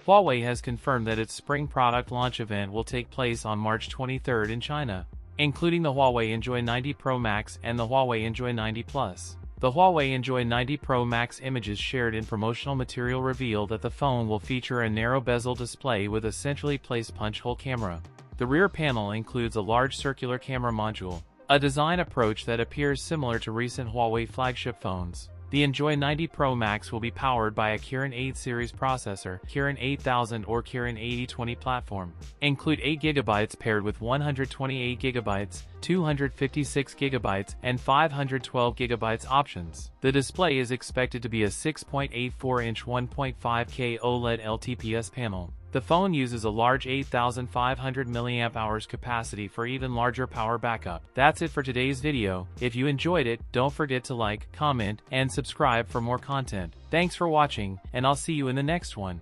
Huawei has confirmed that its spring product launch event will take place on March 23 in China, including the Huawei Enjoy 90 Pro Max and the Huawei Enjoy 90 Plus. The Huawei Enjoy 90 Pro Max images shared in promotional material reveal that the phone will feature a narrow bezel display with a centrally placed punch-hole camera. The rear panel includes a large circular camera module, a design approach that appears similar to recent Huawei flagship phones. The Enjoy 90 Pro Max will be powered by a Kirin 8 series processor, Kirin 8000 or Kirin 8020 platform. Include 8GB paired with 128GB, 256GB, and 512GB options. The display is expected to be a 6.84-inch 1.5K OLED LTPS panel. The phone uses a large 8,500 mAh capacity for even larger power backup. That's it for today's video. If you enjoyed it, don't forget to like, comment, and subscribe for more content. Thanks for watching, and I'll see you in the next one.